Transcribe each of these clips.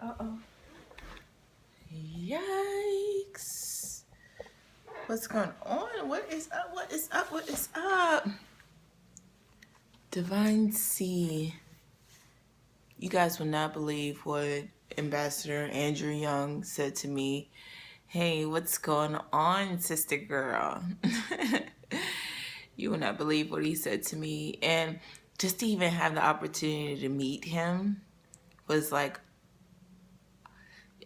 Uh-oh. Yikes. What's going on? What is up? What is up? What is up? Divine C. You guys will not believe what Ambassador Andrew Young said to me. Hey, what's going on, sister girl? You will not believe what he said to me. And just to even have the opportunity to meet him was like,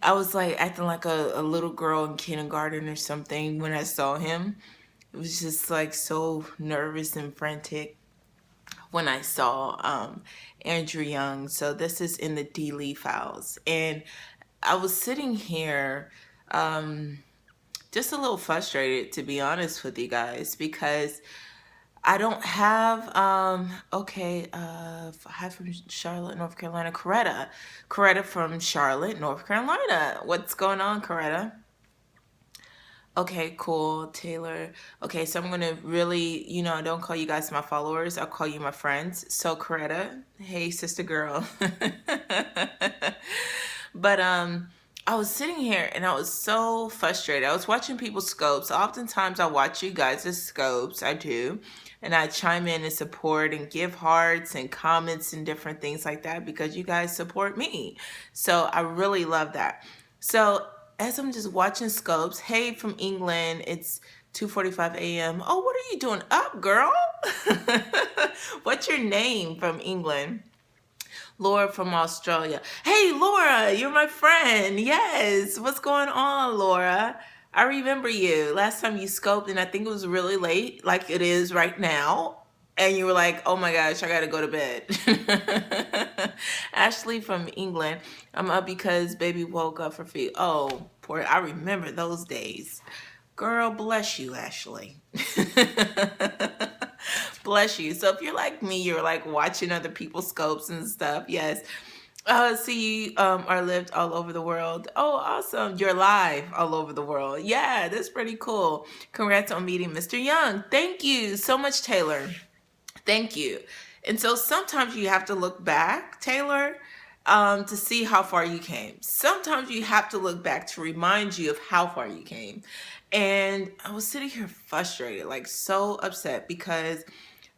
I was like acting like a little girl in kindergarten or something when I saw him. It was just like so nervous and frantic when I saw Andrew Young. So this is in the DLeeInspires files. And I was sitting here just a little frustrated, to be honest with you guys, because I don't have, hi from Charlotte, North Carolina, Coretta from Charlotte, North Carolina. What's going on, Coretta? Okay, cool, Taylor. Okay, so I'm going to really, I don't call you guys my followers. I'll call you my friends. So, Coretta, hey, sister girl. But, I was sitting here and I was so frustrated. I was watching people's scopes. Oftentimes I watch you guys' scopes. I do. And I chime in and support and give hearts and comments and different things like that because you guys support me. So I really love that. So as I'm just watching scopes, hey, from England, it's 2:45 a.m. Oh, what are you doing up, girl? What's your name from England? Laura from Australia. Hey, Laura, you're my friend. Yes. What's going on, Laura? I remember you. Last time you scoped, and I think it was really late, like it is right now. And you were like, oh my gosh, I got to go to bed. Ashley from England. I'm up because baby woke up for feet. Oh, poor. I remember those days. Girl, bless you, Ashley. Bless you. So if you're like me, you're like watching other people's scopes and stuff. Yes. See, you are lived all over the world. Oh, awesome. You're live all over the world. Yeah, that's pretty cool. Congrats on meeting Mr. Young. Thank you so much, Taylor. Thank you. And so sometimes you have to look back, Taylor, to see how far you came. Sometimes you have to look back to remind you of how far you came. And I was sitting here frustrated, like so upset because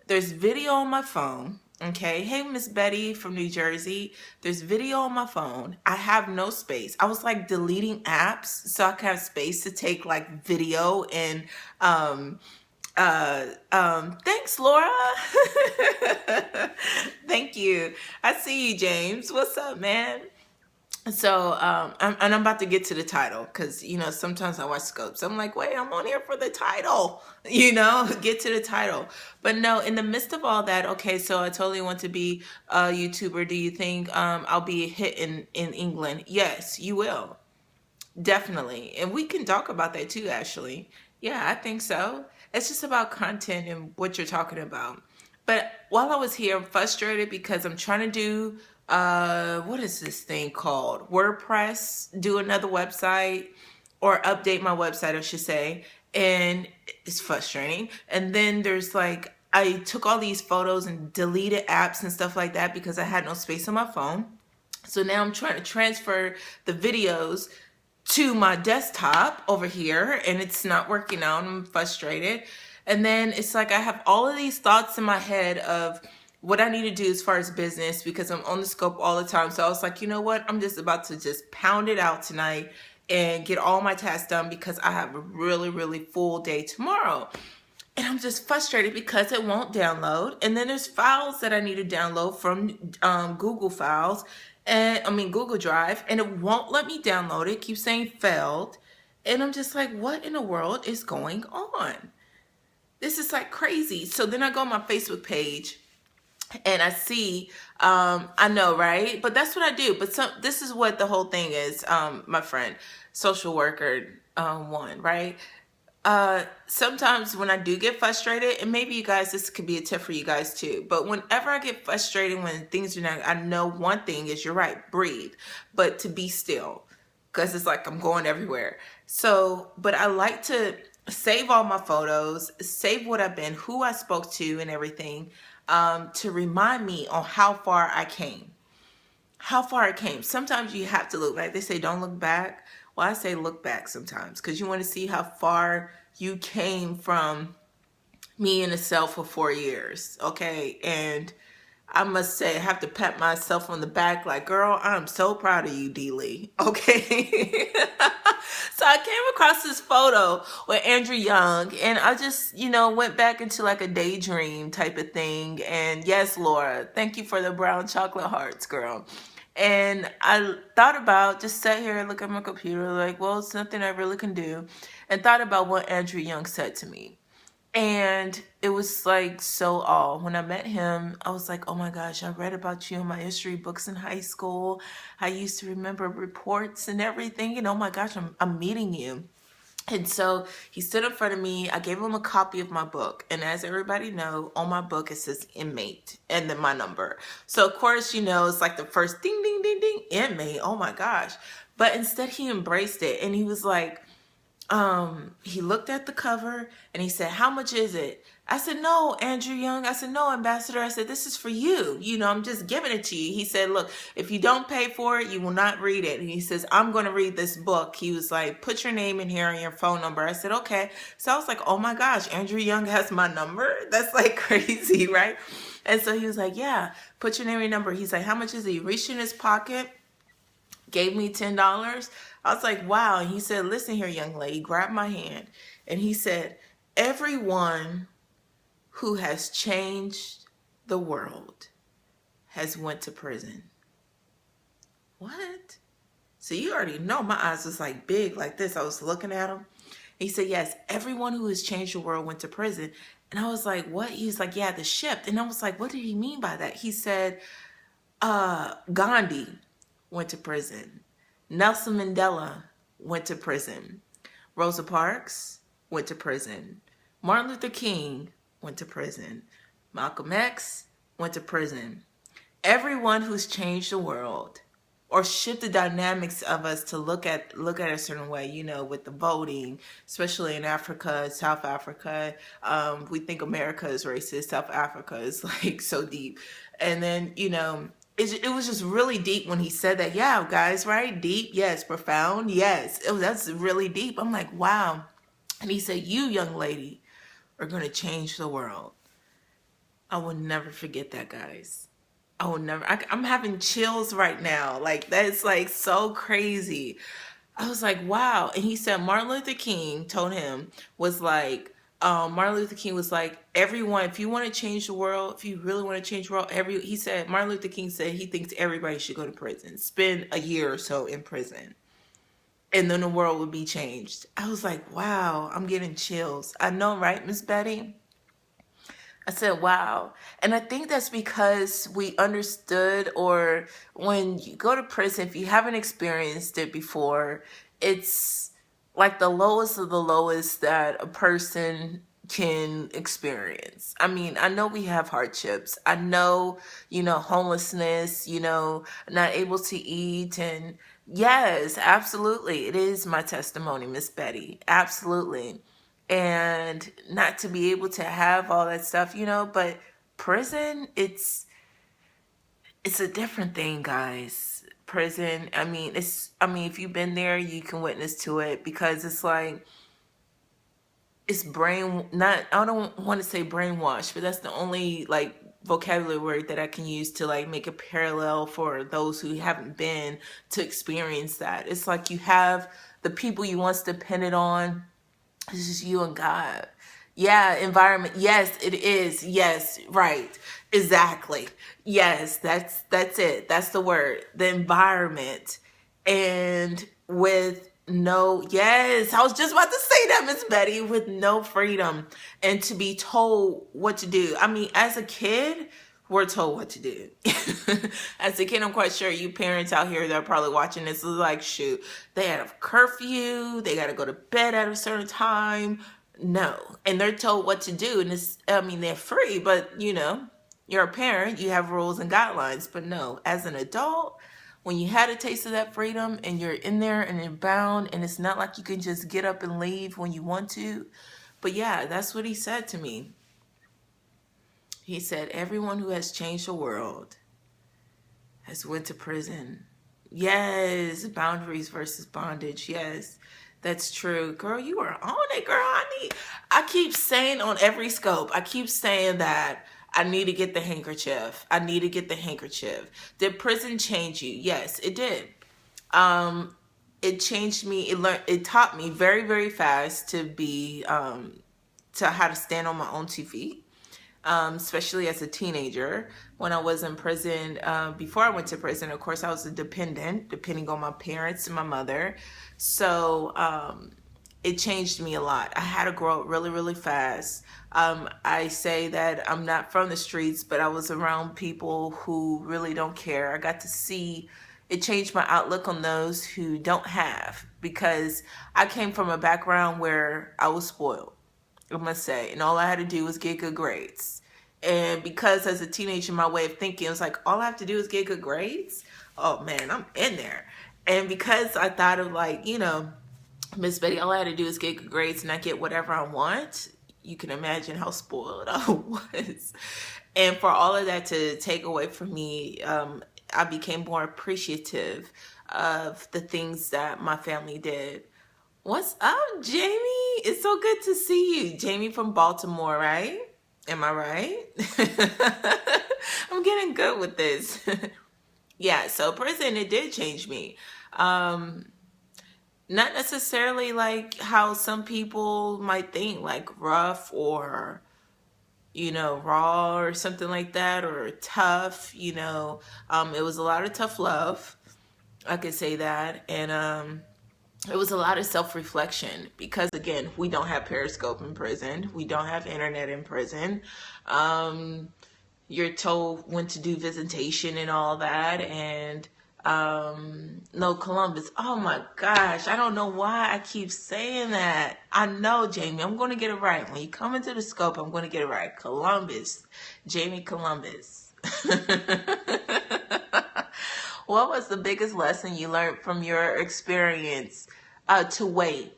there's video on my phone. Okay. Hey, Miss Betty from New Jersey. There's video on my phone. I have no space. I was like deleting apps so I could have space to take like video and, thanks, Laura. Thank you. I see you, James. What's up, man? So, I'm about to get to the title because, sometimes I watch scopes. I'm like, wait, I'm on here for the title, get to the title. But no, in the midst of all that, okay, so I totally want to be a YouTuber. Do you think I'll be a hit in England? Yes, you will. Definitely. And we can talk about that too, Ashley. Yeah, I think so. It's just about content and what you're talking about. But while I was here, I'm frustrated because I'm trying to do what is this thing called? WordPress, do another website or update my website, I should say. And it's frustrating. And then there's like, I took all these photos and deleted apps and stuff like that because I had no space on my phone. So now I'm trying to transfer the videos to my desktop over here and it's not working out. I'm frustrated. And then it's like I have all of these thoughts in my head of what I need to do as far as business because I'm on the scope all the time. So I was like, you know what? I'm just about to just pound it out tonight and get all my tasks done because I have a really, really full day tomorrow. And I'm just frustrated because it won't download. And then there's files that I need to download from Google Files. Google Drive, and it won't let me download it. Keeps saying failed. And I'm just like, what in the world is going on? This is like crazy. So then I go on my Facebook page and I see, I know, right? But that's what I do. But this is what the whole thing is, my friend, social worker one, right? Sometimes when I do get frustrated, and maybe you guys, this could be a tip for you guys too, but whenever I get frustrated when things are not, I know one thing is, you're right, breathe, but to be still, because it's like I'm going everywhere. So, but I like to save all my photos, save what I've been, who I spoke to and everything, to remind me on how far I came. how far it came. Sometimes you have to look back. They say don't look back. Well, I say look back sometimes, because you want to see how far you came from me and a self for 4 years. Okay. And I must say, I have to pat myself on the back like, girl, I'm so proud of you, DLee. Okay. So I came across this photo with Andrew Young, and I just, went back into like a daydream type of thing. And yes, Laura, thank you for the brown chocolate hearts, girl. And I thought about, just sat here and look at my computer like, well, it's nothing I really can do. And thought about what Andrew Young said to me. And it was like so all. When I met him, I was like, oh my gosh, I read about you in my history books in high school. I used to remember reports and everything. And oh my gosh, I'm meeting you. And so he stood in front of me. I gave him a copy of my book. And as everybody know, on my book, it says inmate and then my number. So of course, it's like the first ding, ding, ding, ding, inmate. Oh my gosh. But instead he embraced it. And he was like, he looked at the cover and he said, how much is it? I said, no, Andrew Young. I said, no, Ambassador. I said, this is for you. I'm just giving it to you. He said, look, if you don't pay for it, you will not read it. And he says, I'm going to read this book. He was like, put your name in here and your phone number. I said, okay. So I was like, oh my gosh, Andrew Young has my number. That's like crazy, right? And so he was like, yeah, put your name and your number. He's like, how much is it? He reached in his pocket, gave me $10. I was like, wow. And he said, listen here, young lady, grab my hand. And he said, everyone who has changed the world has went to prison. What? So you already know my eyes was like big like this. I was looking at him. He said, yes, everyone who has changed the world went to prison. And I was like, what? He's like, yeah, the ship. And I was like, what did he mean by that? He said, Gandhi went to prison. Nelson Mandela went to prison. Rosa Parks went to prison. Martin Luther King went to prison. Malcolm X went to prison. Everyone who's changed the world or shift the dynamics of us to look at a certain way, with the voting, especially in Africa, South Africa. We think America is racist. South Africa is like so deep. And then, it was just really deep when he said that. Yeah, guys, right? Deep, yes. Profound, yes. That's really deep. I'm like, wow. And he said, you, young lady, are going to change the world. I will never forget that, guys. I will never. I'm having chills right now. Like, that's like so crazy. I was like, wow. And he said Martin Luther King told him, was like, Martin Luther King was like, everyone, if you want to change the world, if you really want to change the world, he said, Martin Luther King said he thinks everybody should go to prison, spend a year or so in prison, and then the world would be changed. I was like, wow, I'm getting chills. I know, right, Miss Betty? I said, wow. And I think that's because we understood, or when you go to prison, if you haven't experienced it before, it's like the lowest of the lowest that a person can experience. I mean, I know we have hardships. I know, homelessness, not able to eat. And yes, absolutely. It is my testimony, Miss Betty. Absolutely. And not to be able to have all that stuff, but prison, it's a different thing, guys. Prison, if you've been there, you can witness to it, because it's like, it's I don't want to say brainwash, but that's the only like vocabulary word that I can use to like make a parallel for those who haven't been to experience that. It's like you have the people you once depended on. It's just you and God. Yeah, environment. Yes, it is. Yes, right. Exactly. Yes, that's it. That's the word. The environment. And with yes, I was just about to say that, Miss Betty, with no freedom and to be told what to do. I mean, as a kid, we're told what to do. As a kid, I'm quite sure you parents out here that are probably watching this is like, shoot, they have a curfew, they got to go to bed at a certain time. No. And they're told what to do. And they're free, but you're a parent, you have rules and guidelines. But no, as an adult, when you had a taste of that freedom and you're in there and you're bound, and it's not like you can just get up and leave when you want to. But yeah, that's what he said to me. He said, everyone who has changed the world has went to prison. Yes, boundaries versus bondage. Yes, that's true. Girl, you are on it, girl. I keep saying on every scope, I keep saying that I need to get the handkerchief. I need to get the handkerchief. Did prison change you? Yes, it did. Um, it changed me. It taught me very, very fast to be to how to stand on my own 2 feet, especially as a teenager. When I was in prison, before I went to prison, of course, I was a dependent, depending on my parents and my mother. So it changed me a lot. I had to grow up really, really fast. I say that I'm not from the streets, but I was around people who really don't care. I got to see it changed my outlook on those who don't have, because I came from a background where I was spoiled, I must say, and all I had to do was get good grades. And because as a teenager, my way of thinking was like, all I have to do is get good grades. Oh man, I'm in there. And because I thought of like, Miss Betty, all I had to do is get good grades and I get whatever I want. You can imagine how spoiled I was. And for all of that to take away from me, I became more appreciative of the things that my family did. What's up, Jamie? It's so good to see you. Jamie from Baltimore, right? Am I right? I'm getting good with this. Yeah, so prison, it did change me. Not necessarily like how some people might think, like rough or, raw or something like that, or tough, it was a lot of tough love. I could say that. And it was a lot of self-reflection, because again, we don't have Periscope in prison. We don't have internet in prison. You're told when to do visitation and all that. And no, Columbus. Oh my gosh. I don't know why I keep saying that. I know, Jamie. I'm going to get it right. When you come into the scope, I'm going to get it right. Columbus. Jamie Columbus. What was the biggest lesson you learned from your experience to wait?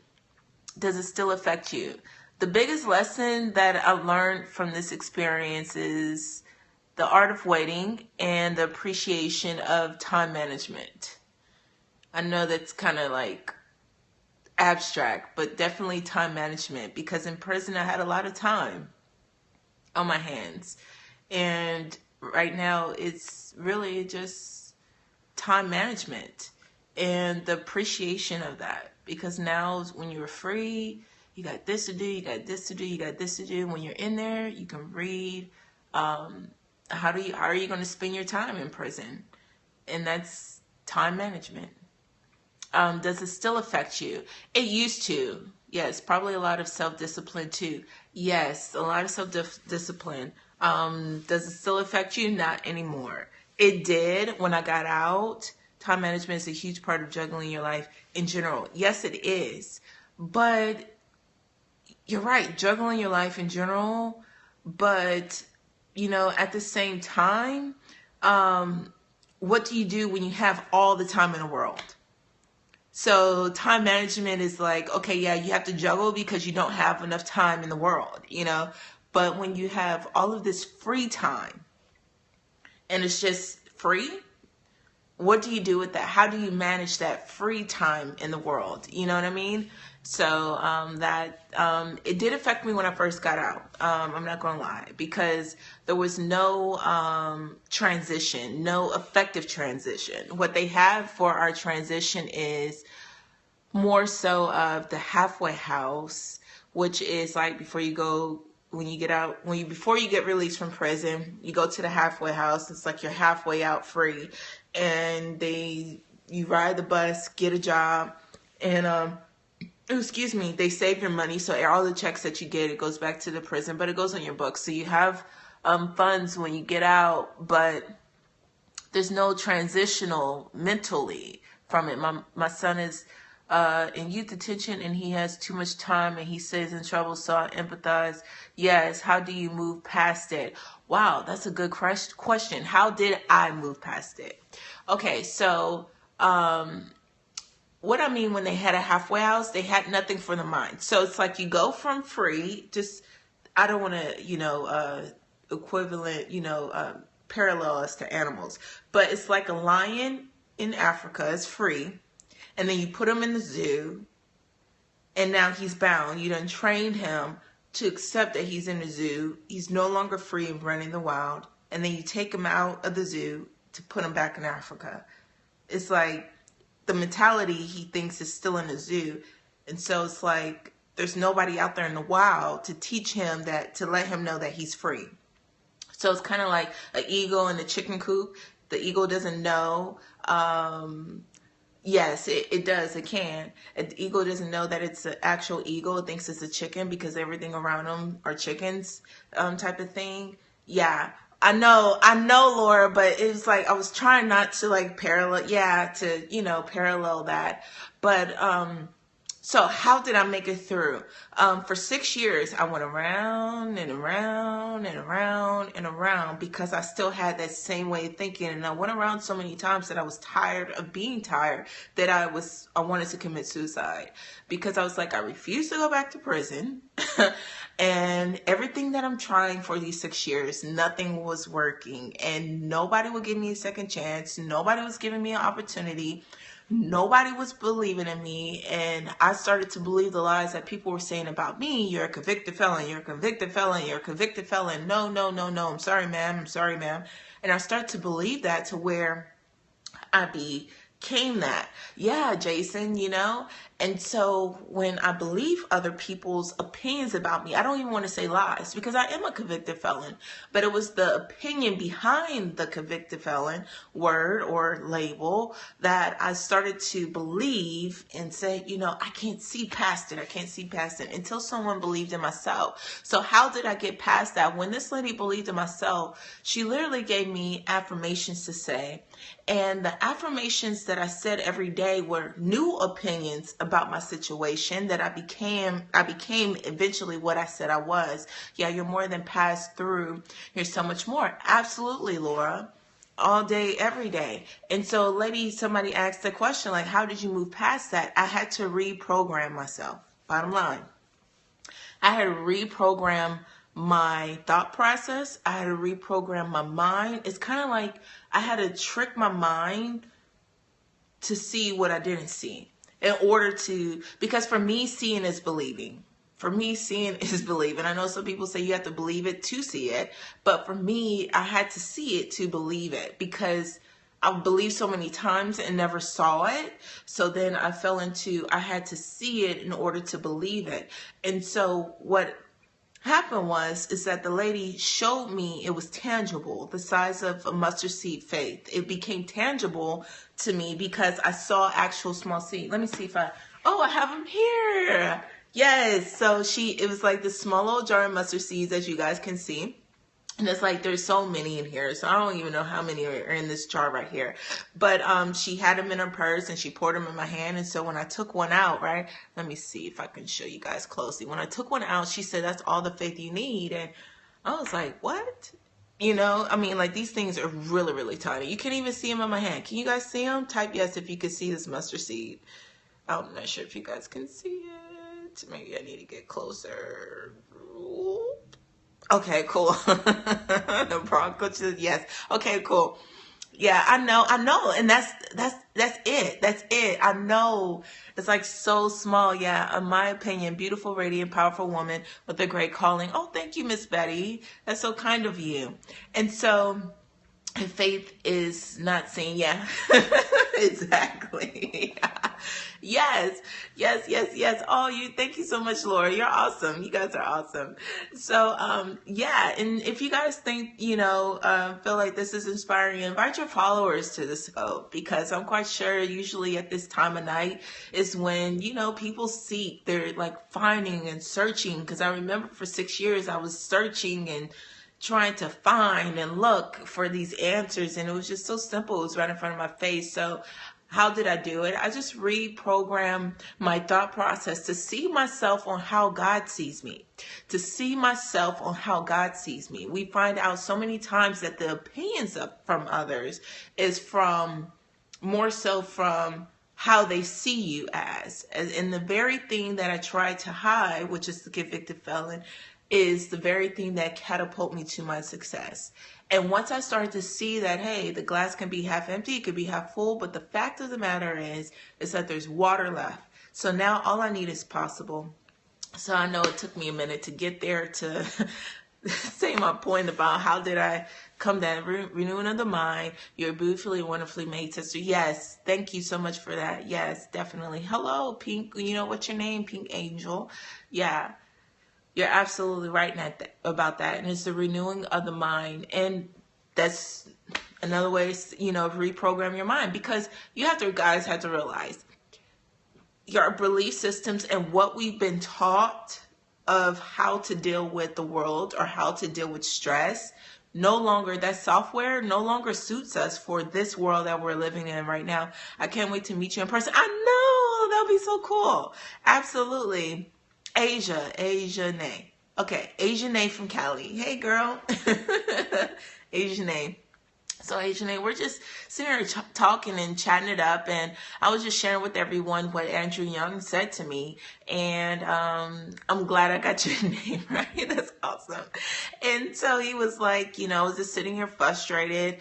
Does it still affect you? The biggest lesson that I learned from this experience is the art of waiting and the appreciation of time management. I know that's kind of like abstract, but definitely time management, because in prison I had a lot of time on my hands. And right now it's really just time management and the appreciation of that, because now when you're free, you got this to do, you got this to do, you got this to do. When you're in there, you can read. How are you going to spend your time in prison? And that's time management. Does it still affect you? It used to. Yes, probably a lot of self-discipline too. Yes, a lot of self-discipline. Does it still affect you? Not anymore. It did when I got out. Time management is a huge part of juggling your life in general. Yes, it is. But you're right, juggling your life in general. But, at the same time, what do you do when you have all the time in the world? So time management is like, okay, yeah, you have to juggle because you don't have enough time in the world, But when you have all of this free time and it's just free, what do you do with that? How do you manage that free time in the world? You know what I mean? So it did affect me when I first got out. I'm not going to lie, because there was no transition, no effective transition. What they have for our transition is more so of the halfway house, which is like before you go, when you get out, before you get released from prison, you go to the halfway house. It's like you're halfway out free, and you ride the bus, get a job, and they save your money. So all the checks that you get, it goes back to the prison, but it goes on your books. So you have funds when you get out, but there's no transitional mentally from it. My son is in youth detention, and he has too much time, and he says in trouble, so I empathize. Yes, how do you move past it? Wow, that's a good question. How did I move past it? Okay, so what I mean when they had a halfway house, they had nothing for the mind. So it's like you go from free, just, I don't want to, equivalent, parallel us to animals, but it's like a lion in Africa is free, and then you put him in the zoo, and now he's bound. You done trained him to accept that he's in the zoo. He's no longer free and running the wild, and then you take him out of the zoo to put him back in Africa. It's like the mentality he thinks is still in the zoo, and so it's like there's nobody out there in the wild to teach him that, to let him know that he's free. So it's kind of like an eagle in the chicken coop. The eagle doesn't know. Yes, it does. It can. The eagle doesn't know that it's an actual eagle. It thinks it's a chicken because everything around them are chickens, type of thing. Yeah, I know, Laura, but it was like I was trying not to like parallel, parallel that. But so how did I make it through? For 6 years, I went around and around and around and around because I still had that same way of thinking. And I went around so many times that I was tired of being tired that I wanted to commit suicide, because I was like, I refuse to go back to prison. And everything that I'm trying for these 6 years, nothing was working, and nobody would give me a second chance. Nobody was giving me an opportunity. Nobody was believing in me, and I started to believe the lies that people were saying about me. You're a convicted felon. You're a convicted felon. You're a convicted felon. No, no, no, no. I'm sorry, ma'am. I'm sorry, ma'am. And I started to believe that, to where I became that. Yeah, Jason, And so when I believe other people's opinions about me, I don't even want to say lies, because I am a convicted felon, but it was the opinion behind the convicted felon word or label that I started to believe and say, I can't see past it. I can't see past it, until someone believed in myself. So how did I get past that? When this lady believed in myself, she literally gave me affirmations to say. And the affirmations that I said every day were new opinions about my situation that I became eventually what I said I was. Yeah, you're more than passed through. You're so much more. Absolutely, Laura. All day, every day. And so somebody asked the question, like, how did you move past that? I had to reprogram myself. Bottom line. I had to reprogram my thought process. I had to reprogram my mind. It's kind of like I had to trick my mind to see what I didn't see, in order to, because for me, seeing is believing. For me, seeing is believing. I know some people say you have to believe it to see it, but for me, I had to see it to believe it, because I believed so many times and never saw it. So then I had to see it in order to believe it. And so what happened is that the lady showed me it was tangible, the size of a mustard seed faith. It became tangible to me because I saw actual small seed. Let me see if I have them here. Yes. So it was like this small little jar of mustard seeds, as you guys can see. And it's like, there's so many in here. So I don't even know how many are in this jar right here. But she had them in her purse and she poured them in my hand. And so when I took one out, right, let me see if I can show you guys closely. When I took one out, she said, that's all the faith you need. And I was like, what? Like, these things are really, really tiny. You can't even see them in my hand. Can you guys see them? Type yes if you can see this mustard seed. I'm not sure if you guys can see it. Maybe I need to get closer. Okay, cool. The Bronco, yes. Okay, cool. Yeah, I know. And that's it. That's it. I know it's like so small. Yeah. In my opinion, beautiful, radiant, powerful woman with a great calling. Oh, thank you, Miss Betty. That's so kind of you. And so faith is not seen. Yeah, exactly. Yes. Oh, thank you so much, Laura. You're awesome. You guys are awesome. So, and if you guys think, feel like this is inspiring, invite your followers to the scope, because I'm quite sure usually at this time of night is when, people seek, they're like finding and searching. Because I remember for 6 years, I was searching and trying to find and look for these answers. And it was just so simple. It was right in front of my face. So how did I do it? I just reprogrammed my thought process to see myself on how God sees me, to see myself on how God sees me. We find out so many times that the opinions from others is more so from how they see you as in the very thing that I tried to hide, which is the convicted felon, is the very thing that catapult me to my success. And once I started to see that, hey, the glass can be half empty, it could be half full, but the fact of the matter is that there's water left. So now all I need is possible. So I know it took me a minute to get there to say my point about how did I come that renewing of the mind. You're beautifully, wonderfully made, sister. Yes, thank you so much for that. Yes, definitely. Hello, Pink. You know what's your name, Pink Angel? Yeah, you're absolutely right about that. And it's the renewing of the mind, and that's another way, reprogram your mind, because guys have to realize your belief systems and what we've been taught of how to deal with the world or how to deal with stress, that software no longer suits us for this world that we're living in right now. I can't wait to meet you in person. I know, that'll be so cool. Absolutely. Asia Nay. Okay, Asia Nay from Cali. Hey girl. Asia Nay. So Asian, we're just sitting here talking and chatting it up, and I was just sharing with everyone what Andrew Young said to me, and I'm glad I got your name right. That's awesome. And so he was like, I was just sitting here frustrated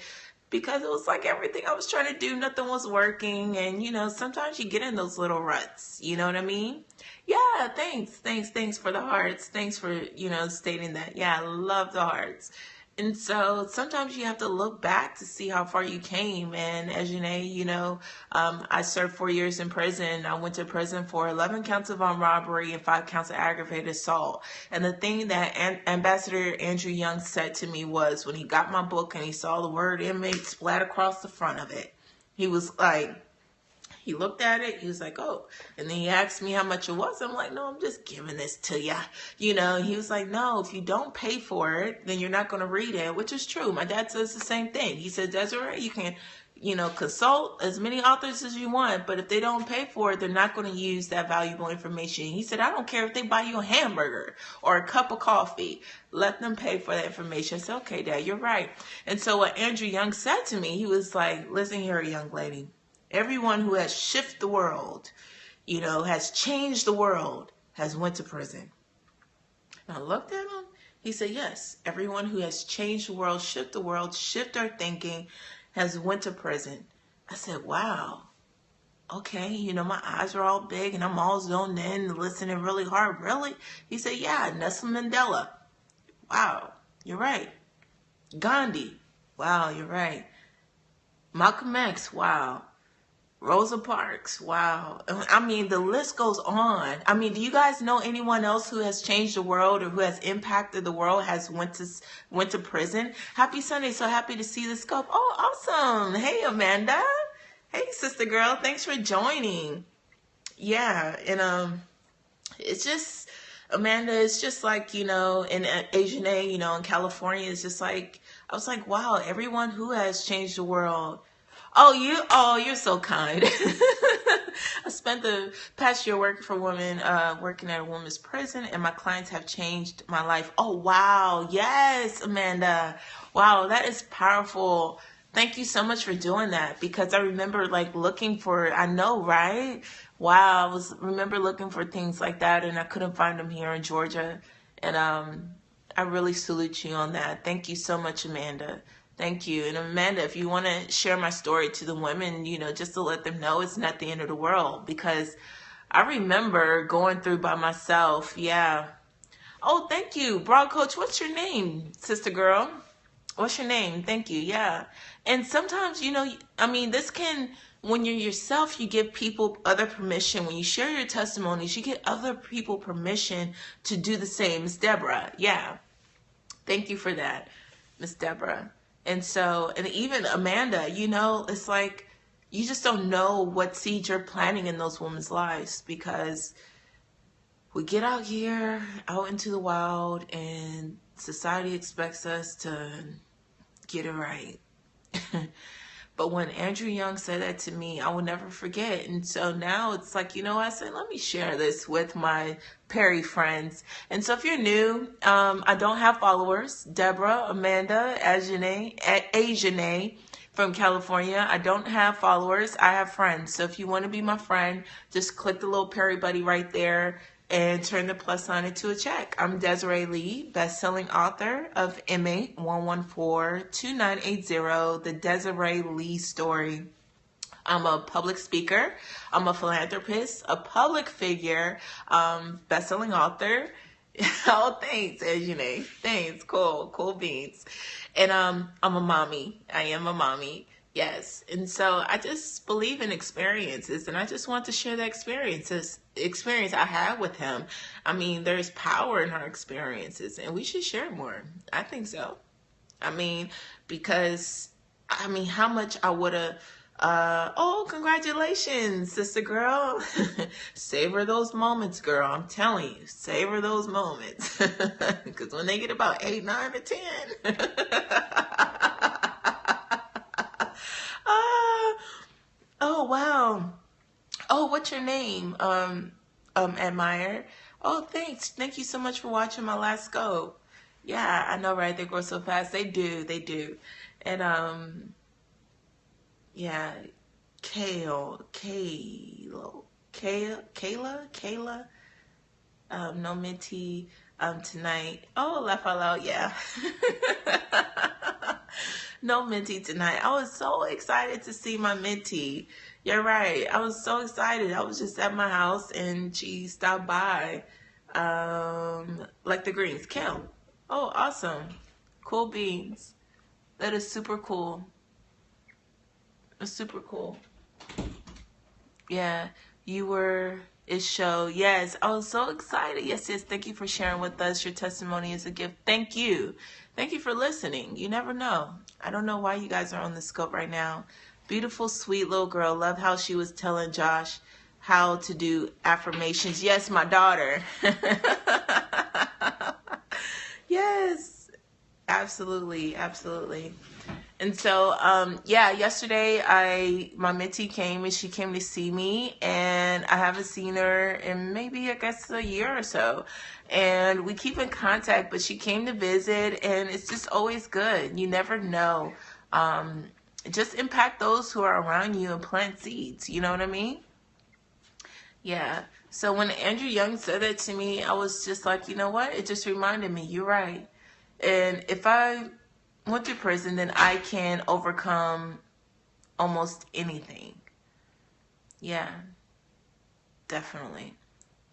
because it was like everything I was trying to do, nothing was working, and sometimes you get in those little ruts, you know what I mean? Yeah, thanks for the hearts. Thanks for, stating that. Yeah, I love the hearts. And so sometimes you have to look back to see how far you came. And as you know, I served 4 years in prison. I went to prison for 11 counts of armed robbery and 5 counts of aggravated assault. And the thing that Ambassador Andrew Young said to me was, when he got my book and he saw the word inmate splat across the front of it, he was like, he looked at it, he was like, oh, and then he asked me how much it was. I'm like, no, I'm just giving this to you. He was like, no, if you don't pay for it, then you're not going to read it, which is true. My dad says the same thing. He said, Desiree, you can, consult as many authors as you want, but if they don't pay for it, they're not going to use that valuable information. He said, I don't care if they buy you a hamburger or a cup of coffee. Let them pay for that information. I said, okay, Dad, you're right. And so what Andrew Young said to me, he was like, listen here, young lady. Everyone who has shifted the world, has changed the world, has went to prison. And I looked at him. He said, yes, everyone who has changed the world, shift our thinking, has went to prison. I said, wow. Okay, my eyes are all big and I'm all zoned in, listening really hard. Really? He said, yeah, Nelson Mandela. Wow, you're right. Gandhi. Wow, you're right. Malcolm X. Wow. Rosa Parks. Wow. I mean, the list goes on. I mean, do you guys know anyone else who has changed the world or who has impacted the world, has went to prison? Happy Sunday. So happy to see the scope. Oh, awesome. Hey, Amanda. Hey, sister girl. Thanks for joining. Yeah. And, it's just, Amanda, it's just like, in Asian A, in California, it's just like, I was like, wow, everyone who has changed the world. You're so kind. I spent the past year working for women, working at a women's prison, and my clients have changed my life. Oh, wow. Yes, Amanda. Wow, that is powerful. Thank you so much for doing that, because I remember looking for, I know, right? Wow, remember looking for things like that, and I couldn't find them here in Georgia. And I really salute you on that. Thank you so much, Amanda. Thank you. And Amanda, if you want to share my story to the women, just to let them know it's not the end of the world, because I remember going through by myself. Yeah. Oh, thank you. Broad Coach, what's your name, sister girl? What's your name? Thank you. Yeah. And sometimes, this can, when you're yourself, you give people other permission. When you share your testimonies, you get other people permission to do the same. Miss Deborah. Yeah. Thank you for that, Miss Deborah. And so, and even Amanda, it's like, you just don't know what seeds you're planting in those women's lives, because we get out here, out into the wild, and society expects us to get it right. But when Andrew Young said that to me, I will never forget. And so now it's like, I said, let me share this with my Perry friends. And so if you're new, I don't have followers. Deborah, Amanda, Ajane, from California. I don't have followers. I have friends. So if you want to be my friend, just click the little Perry Buddy right there and turn the plus sign into a check. I'm Desiree Lee, best-selling author of MA 1142980, The Desiree Lee Story. I'm a public speaker. I'm a philanthropist, a public figure, best-selling author. Oh, thanks, Ejine. Thanks. Cool beans. And I'm a mommy. I am a mommy. Yes. And so I just believe in experiences, and I just want to share the experience I had with him. I mean, there's power in our experiences, and we should share more. I think so. I mean, because how much I would have. Oh, congratulations, sister girl. Savor those moments, girl. I'm telling you, savor those moments. Because when they get about 8, 9, or 10. Oh, wow. Oh, what's your name? Admire. Oh, thanks. Thank you so much for watching my last scope. Yeah, I know, right? They grow so fast. They do. And, yeah, Kayla, no mentee, tonight. Oh, laugh out loud, yeah. No mentee tonight. I was so excited to see my mentee. You're right. I was so excited. I was just at my house and she stopped by, like the greens. Kim. Oh, awesome. Cool beans. That is super cool. Super cool. Yeah, it show. Yes, I was so excited. Yes, thank you for sharing with us. Your testimony is a gift. Thank you for listening. You never know. I don't know why you guys are on the scope right now. Beautiful, sweet little girl. Love how she was telling Josh how to do affirmations. Yes, my daughter. Yes, absolutely. And so, yeah, yesterday my mentee came and she came to see me, and I haven't seen her in maybe, I guess, a year or so. And we keep in contact, but she came to visit, and it's just always good. You never know. Just impact those who are around you and plant seeds. You know what I mean? Yeah. So when Andrew Young said that to me, I was just like, you know what? It just reminded me, you're right. And if I went to prison, then I can overcome almost anything. Yeah, definitely.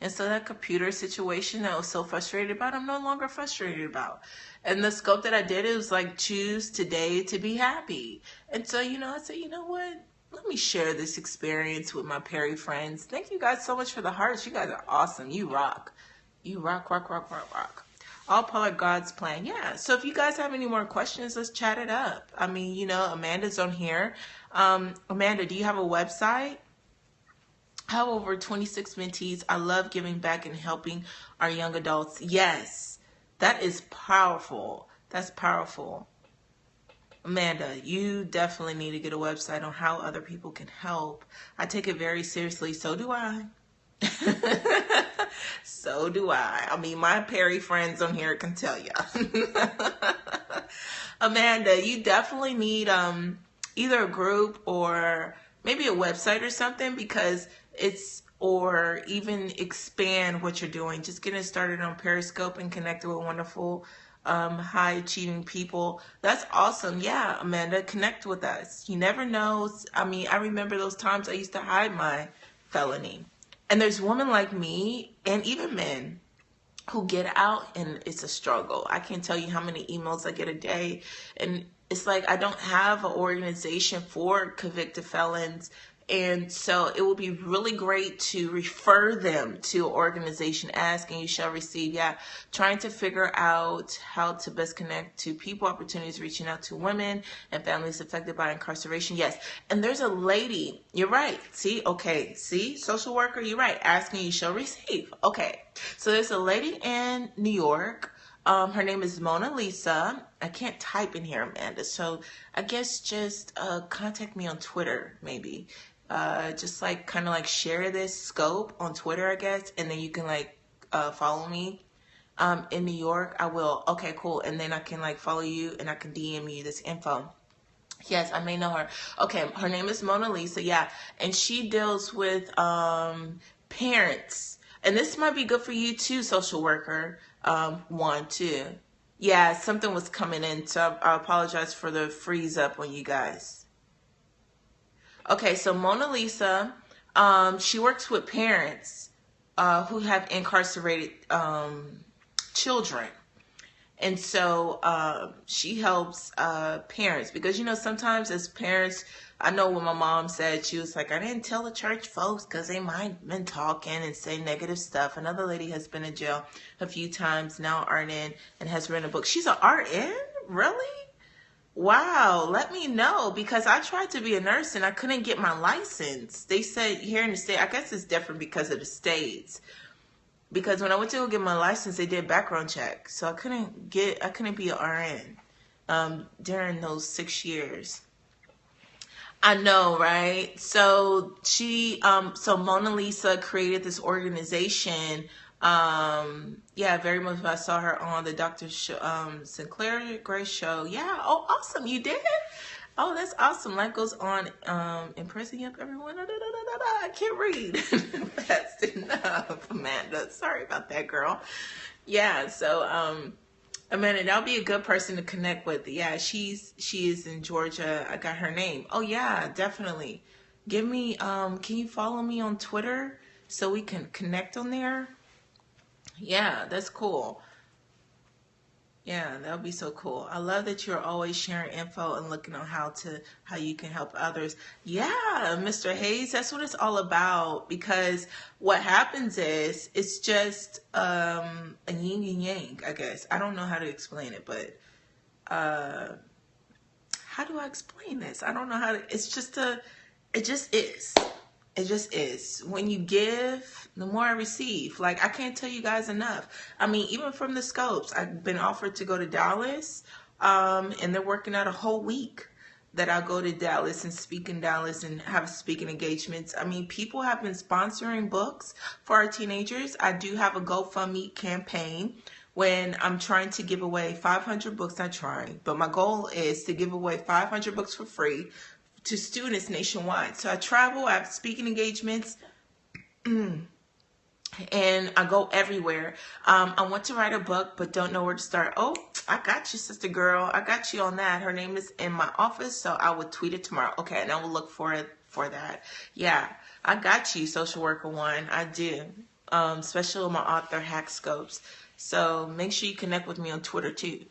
And so that computer situation that I was so frustrated about, I'm no longer frustrated about. And the scope that I did, it was like, choose today to be happy. And so, I said, you know what? Let me share this experience with my Perry friends. Thank you guys so much for the hearts. You guys are awesome. You rock. You rock. All part of God's plan. Yeah. So if you guys have any more questions, let's chat it up. Amanda's on here. Amanda, do you have a website? I have over 26 mentees. I love giving back and helping our young adults. Yes, that is powerful. That's powerful. Amanda, you definitely need to get a website on how other people can help. I take it very seriously. So do I. So do I. My Perry friends on here can tell you. Amanda, you definitely need either a group or maybe a website or something, because or even expand what you're doing. Just getting started on Periscope and connecting with wonderful, high achieving people. That's awesome. Yeah, Amanda, connect with us. You never know. I remember those times I used to hide my felony. And there's women like me, and even men, who get out and it's a struggle. I can't tell you how many emails I get a day. And it's like I don't have an organization for convicted felons. And so it will be really great to refer them to an organization. Ask and you shall receive. Yeah, trying to figure out how to best connect to people, opportunities, reaching out to women and families affected by incarceration. Yes, and there's a lady. You're right. See, okay. See, social worker, you're right. Ask and you shall receive. Okay, so there's a lady in New York. Her name is Mona Lisa. I can't type in here, Amanda. So I guess just contact me on Twitter, maybe. Just like kind of like share this scope on Twitter, I guess, and then you can like follow me in New York. I will. Okay, cool. And then I can like follow you and I can DM you this info. Yes, I may know her. Okay, her name is Mona Lisa. Yeah, and she deals with parents, and this might be good for you too, social worker. One, too. Yeah, something was coming in, so I apologize for the freeze up on you guys. Okay, so Mona Lisa, she works with parents who have incarcerated children. And so she helps parents because, you know, sometimes as parents, I know when my mom said, she was like, I didn't tell the church folks because they might have been talking and say negative stuff. Another lady has been in jail a few times, now RN, and has written a book. She's an RN? Really? Wow, let me know because I tried to be a nurse and I couldn't get my license. They said here in the state, I guess it's different because of the states. Because when I went to go get my license, they did background check, so I couldn't be an RN during those 6 years. I know, right? So so Mona Lisa created this organization. Yeah, very much. I saw her on the Dr. Sinclair Grace show. Yeah. Oh, awesome! You did. Oh, that's awesome. Life goes on. Impressing up everyone. I can't read fast enough, Amanda. Sorry about that, girl. Yeah. So, Amanda, that'll be a good person to connect with. Yeah, she is in Georgia. I got her name. Oh yeah, definitely. Give me. Can you follow me on Twitter so we can connect on there? Yeah, that's cool. Yeah, that would be so cool. I love that you're always sharing info and looking on how you can help others. Yeah, Mr. Hayes, that's what it's all about because what happens is it's just a yin and yang, I guess. I don't know how to explain it, but how do I explain this? I don't know how to, it just is. It just is. When you give, the more I receive. Like, I can't tell you guys enough. I mean, even from the scopes, I've been offered to go to Dallas, and they're working out a whole week that I'll go to Dallas and speak in Dallas and have speaking engagements. I mean, people have been sponsoring books for our teenagers. I do have a GoFundMe campaign when I'm trying to give away 500 books. Not trying, but my goal is to give away 500 books for free to students nationwide. So I travel, I have speaking engagements, and I go everywhere. I want to write a book, but don't know where to start. Oh, I got you, sister girl. I got you on that. Her name is in my office, so I will tweet it tomorrow. Okay, and I will look for it for that. Yeah, I got you, social worker one. I do. Especially with my author hack scopes. So make sure you connect with me on Twitter too.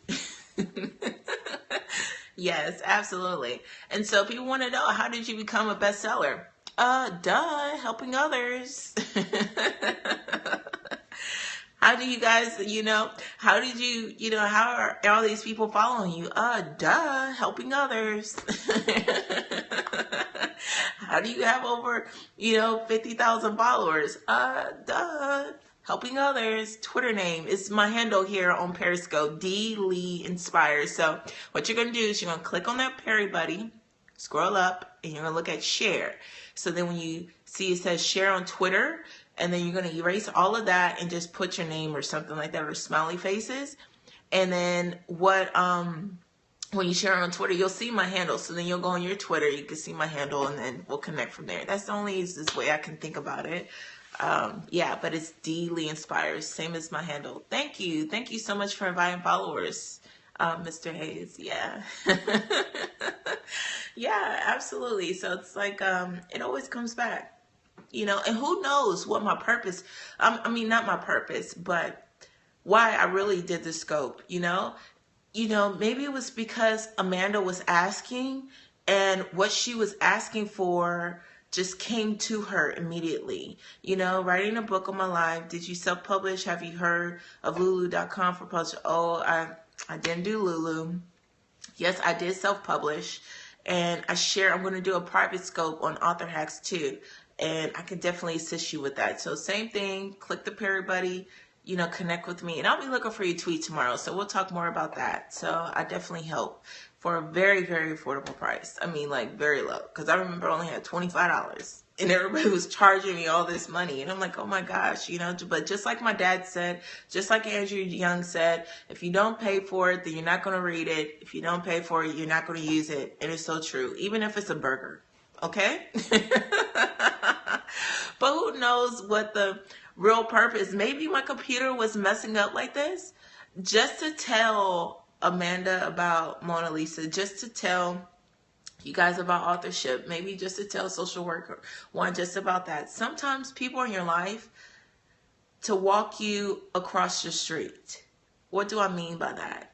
Yes, absolutely. And so people want to know, how did you become a bestseller? Helping others. How do you guys, how did you, how are all these people following you? Helping others. How do you have over, 50,000 followers? Helping others. Twitter name is my handle here on Periscope, DLeeInspires. So what you're going to do is you're going to click on that Perry buddy, scroll up, and you're going to look at share. So then when you see it says share on Twitter, and then you're going to erase all of that and just put your name or something like that, or smiley faces. And then when you share on Twitter, you'll see my handle. So then you'll go on your Twitter, you can see my handle, and then we'll connect from there. That's the only easiest way I can think about it. Yeah, but it's DLeeInspires, same as my handle. Thank you. Thank you so much for inviting followers, Mr. Hayes. Yeah. Yeah, absolutely. So it's like, it always comes back, and who knows what my purpose, not my purpose, but why I really did the scope, maybe it was because Amanda was asking, and what she was asking for just came to her immediately. Writing a book on my life. Did you self-publish? Have you heard of Lulu.com for publish? Oh, I didn't do Lulu. Yes, I did self-publish. And I'm going to do a private scope on author hacks too. And I can definitely assist you with that. So same thing, click the Perry buddy, connect with me. And I'll be looking for your tweet tomorrow. So we'll talk more about that. So I definitely help for a very, very affordable price. I mean, like very low. Because I remember I only had $25. And everybody was charging me all this money. And I'm like, oh my gosh, you know. But just like my dad said, just like Andrew Young said, if you don't pay for it, then you're not going to read it. If you don't pay for it, you're not going to use it. And it's so true. Even if it's a burger. Okay? But who knows what the real purpose. Maybe my computer was messing up like this just to tell Amanda about Mona Lisa, just to tell you guys about authorship, maybe just to tell social worker one just about that. Sometimes people in your life to walk you across the street. What do I mean by that?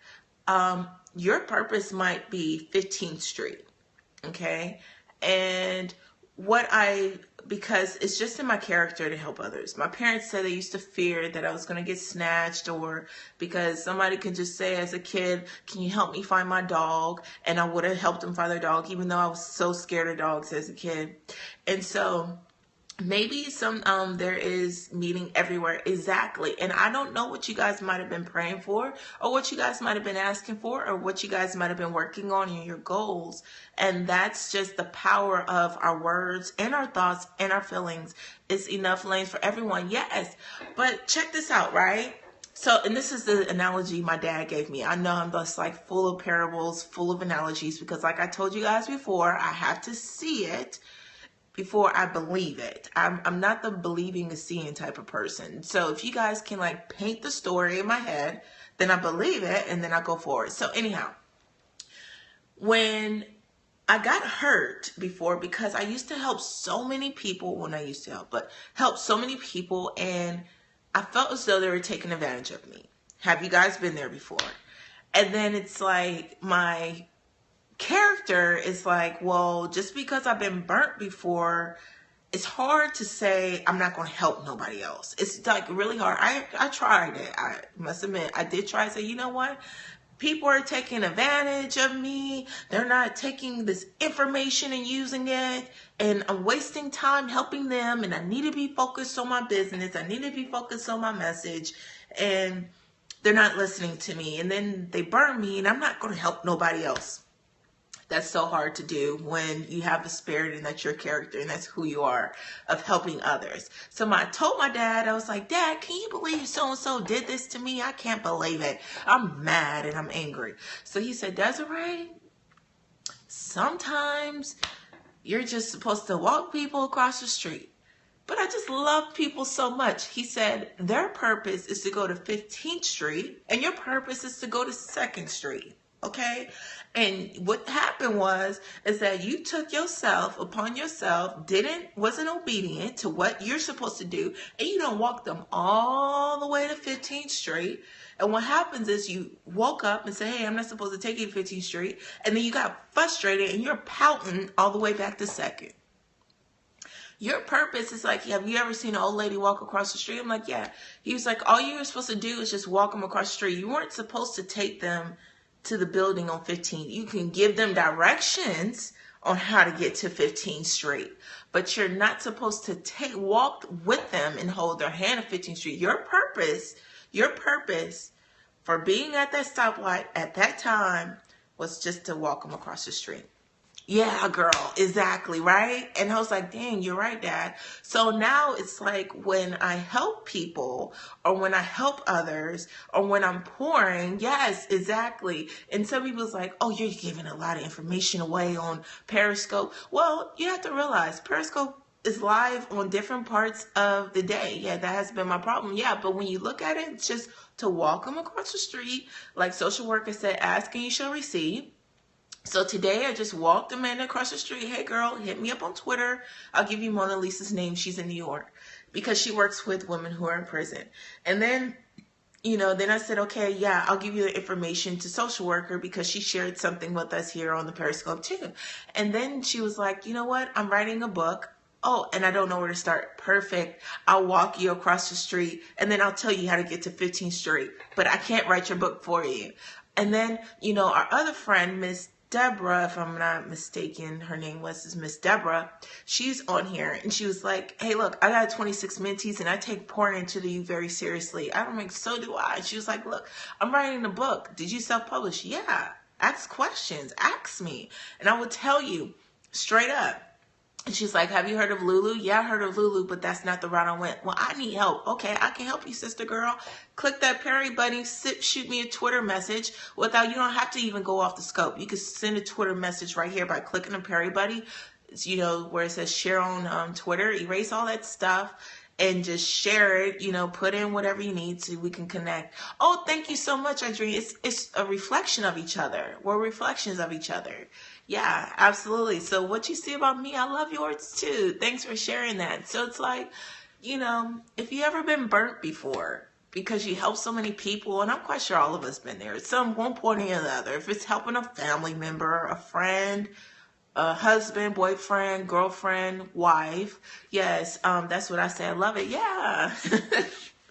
Your purpose might be 15th Street, okay? And because it's just in my character to help others. My parents said they used to fear that I was going to get snatched, or because somebody could just say as a kid, can you help me find my dog? And I would have helped them find their dog, even though I was so scared of dogs as a kid. And so maybe there is meeting everywhere. Exactly. And I don't know what you guys might have been praying for, or what you guys might have been asking for, or what you guys might have been working on in your goals. And that's just the power of our words and our thoughts and our feelings. It's enough lanes for everyone. Yes. But check this out, right? So, and this is the analogy my dad gave me. I know I'm just like full of parables, full of analogies, because like I told you guys before, I have to see it before I believe it. I'm not the believing and seeing type of person. So if you guys can like paint the story in my head, then I believe it and then I go forward. So anyhow, when I got hurt before, because I used to help so many people help so many people, and I felt as though they were taking advantage of me. Have you guys been there before? And then it's like my character is like, well, just because I've been burnt before, it's hard to say I'm not going to help nobody else. It's like really hard. I tried it. I must admit, I did try to say, you know what? People are taking advantage of me. They're not taking this information and using it. And I'm wasting time helping them. And I need to be focused on my business. I need to be focused on my message. And they're not listening to me. And then they burn me, and I'm not going to help nobody else. That's so hard to do when you have the spirit and that's your character and that's who you are of helping others. So I told my dad, I was like, Dad, can you believe so-and-so did this to me? I can't believe it. I'm mad and I'm angry. So he said, Desiree, sometimes you're just supposed to walk people across the street. But I just love people so much. He said, their purpose is to go to 15th Street and your purpose is to go to 2nd Street. Okay? And what happened is that you took yourself upon yourself, wasn't obedient to what you're supposed to do, and you don't walk them all the way to 15th Street. And what happens is you woke up and say, hey, I'm not supposed to take you to 15th Street. And then you got frustrated and you're pouting all the way back to 2nd. Your purpose is like, have you ever seen an old lady walk across the street? I'm like, yeah. He was like, all you were supposed to do is just walk them across the street. You weren't supposed to take them to the building on 15th. You can give them directions on how to get to 15th Street, but you're not supposed to walk with them and hold their hand at 15th Street. Your purpose for being at that stoplight at that time was just to walk them across the street. Yeah, girl, exactly, right? And I was like, dang, you're right, Dad. So now it's like when I help people or when I help others or when I'm pouring, yes, exactly. And some people's like, oh, you're giving a lot of information away on Periscope. Well, you have to realize Periscope is live on different parts of the day. Yeah, that has been my problem. Yeah, but when you look at it, it's just to walk them across the street. Like social worker said, ask and you shall receive. So today I just walked Amanda across the street. Hey girl, hit me up on Twitter. I'll give you Mona Lisa's name. She's in New York because she works with women who are in prison. And then, then I said, okay, yeah, I'll give you the information to social worker because she shared something with us here on the Periscope too. And then she was like, you know what? I'm writing a book. Oh, and I don't know where to start. Perfect. I'll walk you across the street and then I'll tell you how to get to 15th Street. But I can't write your book for you. And then, our other friend, Miss Deborah, if I'm not mistaken, her name is Miss Deborah. She's on here and she was like, hey, look, I got 26 mentees and I take pouring into you very seriously. I'm like, so do I. She was like, look, I'm writing a book. Did you self-publish? Yeah. Ask questions. Ask me. And I will tell you straight up. And she's like, have you heard of Lulu? Yeah, I heard of Lulu, but that's not the route I went. Well, I need help. Okay, I can help you, sister girl. Click that Perry buddy, shoot me a Twitter message. You don't have to even go off the scope. You can send a Twitter message right here by clicking the Perry buddy, where it says share on Twitter. Erase all that stuff and just share it, put in whatever you need so we can connect. Oh, thank you so much, Adrienne. It's a reflection of each other. We're reflections of each other. Yeah, absolutely. So what you see about me, I love yours too. Thanks for sharing that. So it's like, if you ever been burnt before because you help so many people, and I'm quite sure all of us been there at some one point or the other, if it's helping a family member, a friend, a husband, boyfriend, girlfriend, wife. Yes, that's what I say. I love it. Yeah.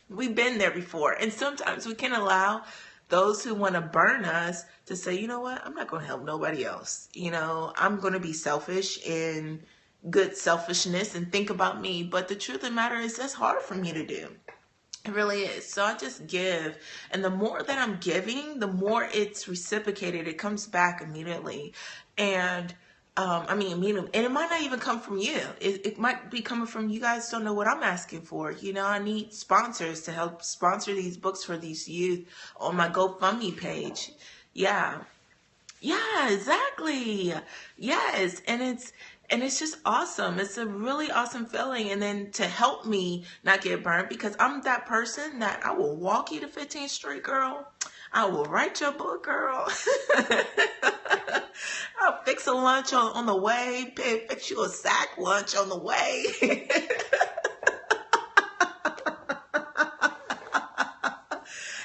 We've been there before. And sometimes we can allow those who want to burn us to say, you know what, I'm not going to help nobody else. I'm going to be selfish in good selfishness and think about me. But the truth of the matter is that's hard for me to do. It really is. So I just give. And the more that I'm giving, the more it's reciprocated. It comes back immediately. And immediately. And it might not even come from you. It might be coming from you guys don't know what I'm asking for. I need sponsors to help sponsor these books for these youth on my GoFundMe page. Yeah. Yeah, exactly. Yes. And it's just awesome. It's a really awesome feeling. And then to help me not get burnt, because I'm that person that I will walk you to 15th Street, girl. I will write your book, girl. I'll fix a lunch on the way. Fix you a sack lunch on the way.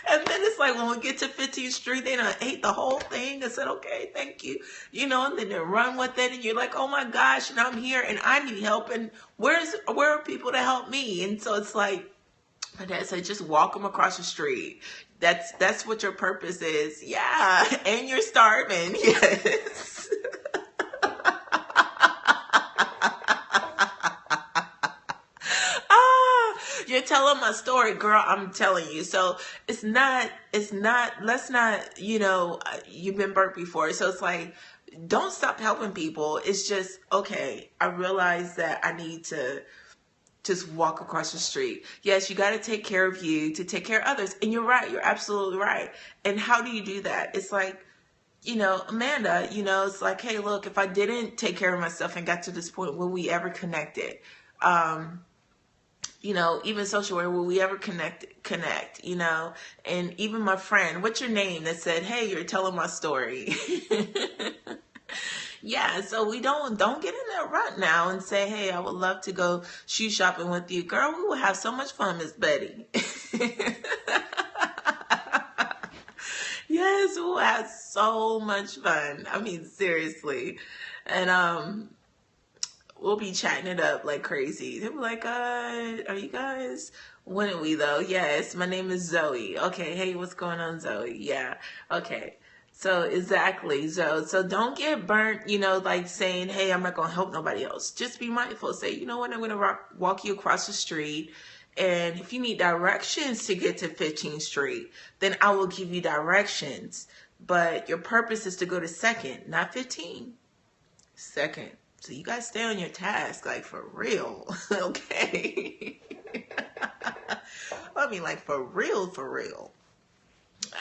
And then it's like when we get to 15th Street, they done ate the whole thing and said, okay, thank you. And then they run with it. And you're like, oh my gosh, and I'm here and I need help. And where are people to help me? And so it's like, my dad said, just walk them across the street. That's what your purpose is. Yeah. And you're starving. Yes. You're telling my story, girl. I'm telling you. So let's not, you've been burnt before. So it's like, don't stop helping people. It's just, okay, I realize that I need to just walk across the street. Yes, you got to take care of you to take care of others. And you're right. You're absolutely right. And how do you do that? It's like, Amanda, it's like, hey, look, if I didn't take care of myself and got to this point, will we ever connected? Even social work, will we ever connect, and even my friend, what's your name, that said, hey, you're telling my story. Yeah, so we don't get in that rut now and say, hey, I would love to go shoe shopping with you. Girl, we will have so much fun, Miss Betty. Yes, we'll have so much fun. I mean, seriously. And we'll be chatting it up like crazy. They'll be like, are you guys? Wouldn't we though? Yes, my name is Zoe. Okay, hey, what's going on, Zoe? Yeah, okay. So exactly. So don't get burnt, like saying, hey, I'm not going to help nobody else. Just be mindful. Say, you know what, I'm going to walk you across the street. And if you need directions to get to 15th Street, then I will give you directions. But your purpose is to go to 2nd, not 15. 2nd. So you guys stay on your task, like for real. Okay. I mean, like for real, for real.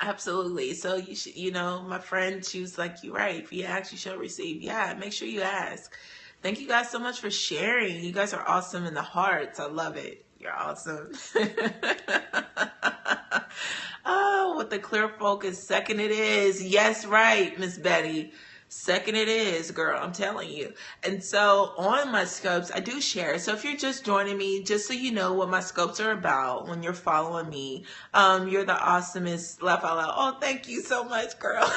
Absolutely. So you should, my friend, she was like, you're right. If you ask, you shall receive. Yeah, make sure you ask. Thank you guys so much for sharing. You guys are awesome in the hearts. I love it. You're awesome. Oh, with the clear focus. 2nd it is. Yes, right, Miss Betty. 2nd it is, girl. I'm telling you. And so on my scopes, I do share. So if you're just joining me, just so you know what my scopes are about when you're following me, you're the awesomest. Laugh out loud. Oh, thank you so much, girl.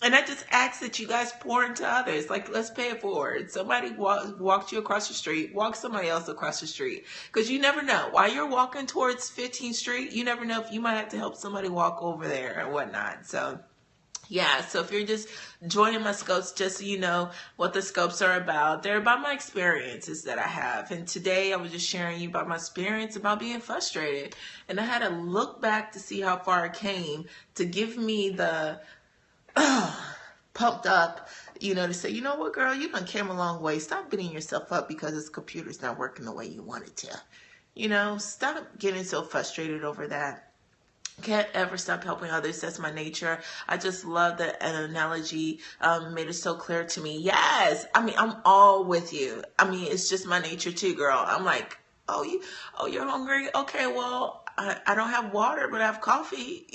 And I just ask that you guys pour into others. Like, let's pay it forward. Somebody walked you across the street. Walk somebody else across the street. Because you never know. While you're walking towards 15th Street, you never know if you might have to help somebody walk over there or whatnot. So Yeah, so if you're just joining my scopes, just so you know what the scopes are about, they're about my experiences that I have. And today I was just sharing you about my experience about being frustrated. And I had to look back to see how far I came to give me the pumped up, to say, you know what, girl, you done came a long way. Stop beating yourself up because this computer's not working the way you want it to. Stop getting so frustrated over that. Can't ever stop helping others. That's my nature. I just love that an analogy made it so clear to me. Yes, I mean, I'm all with you. I mean, it's just my nature too, girl. I'm like, you're hungry? Okay, well, I don't have water, but I have coffee.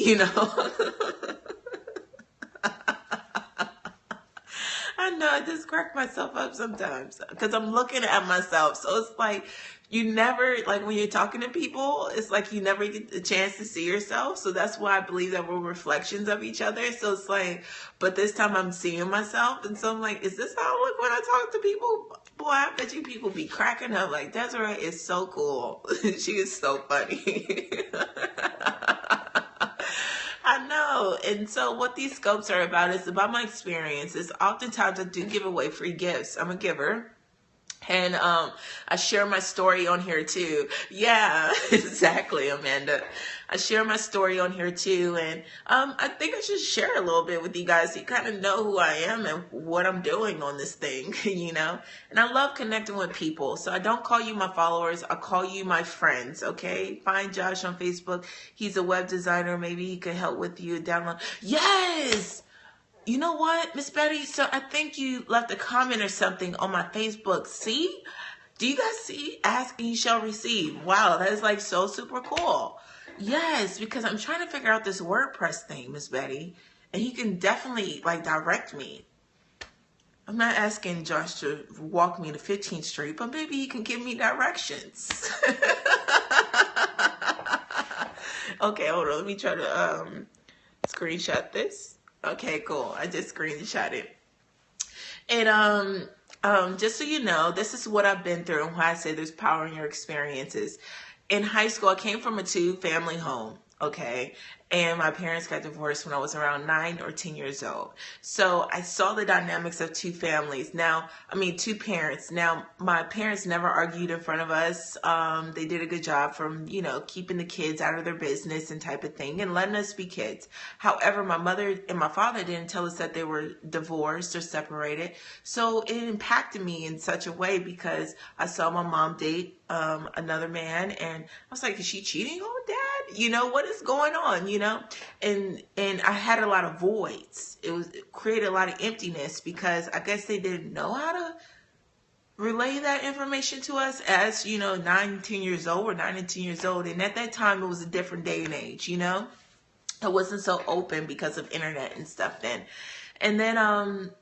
I know, I just crack myself up sometimes because I'm looking at myself. So it's like, you never, like when you're talking to people, it's like you never get the chance to see yourself. So that's why I believe that we're reflections of each other. So it's like, but this time I'm seeing myself. And so I'm like, is this how I look when I talk to people? Boy, I bet you people be cracking up. Like, Desiree is so cool. She is so funny. I know. And so what these scopes are about is about my experiences. Oftentimes I do give away free gifts. I'm a giver. And I share my story on here too. Yeah, exactly, Amanda. I share my story on here too. And I think I should share a little bit with you guys so you kind of know who I am and what I'm doing on this thing, And I love connecting with people. So I don't call you my followers. I call you my friends, okay? Find Josh on Facebook. He's a web designer. Maybe he could help with you download. Yes! You know what, Miss Betty? So I think you left a comment or something on my Facebook. See? Do you guys see? Ask and you shall receive. Wow, that is like so super cool. Yes, because I'm trying to figure out this WordPress thing, Miss Betty. And he can definitely like direct me. I'm not asking Josh to walk me to 15th Street, but maybe he can give me directions. Okay, hold on. Let me try to screenshot this. Okay, cool. I just screenshot it. And just so you know, this is what I've been through and why I say there's power in your experiences. In high school, I came from a 2-family home, okay? And my parents got divorced when I was around 9 or 10 years old. So I saw the dynamics of 2 families. Now, 2 parents. Now, my parents never argued in front of us. They did a good job from, keeping the kids out of their business and type of thing and letting us be kids. However, my mother and my father didn't tell us that they were divorced or separated. So it impacted me in such a way because I saw my mom date another man, and I was like, is she cheating on Dad? What is going on? And I had a lot of voids. It created a lot of emptiness because I guess they didn't know how to relay that information to us as 9 and 10 years old. We're 9 and 10 years old, and at that time it was a different day and age. It wasn't so open because of internet and stuff then. And then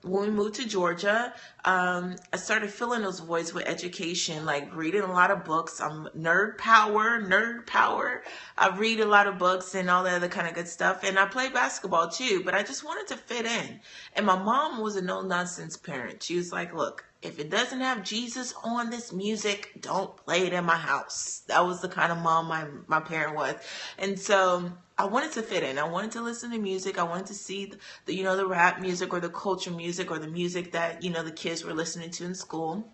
when we moved to Georgia, I started filling those voids with education, like reading a lot of books. I'm nerd power. I read a lot of books and all that other kind of good stuff. And I play basketball too, but I just wanted to fit in. And my mom was a no-nonsense parent. She was like, look, if it doesn't have Jesus on this music, don't play it in my house. That was the kind of mom my parent was. And so I wanted to fit in. I wanted to listen to music. I wanted to see the rap music or the culture music or the music that, the kids were listening to in school.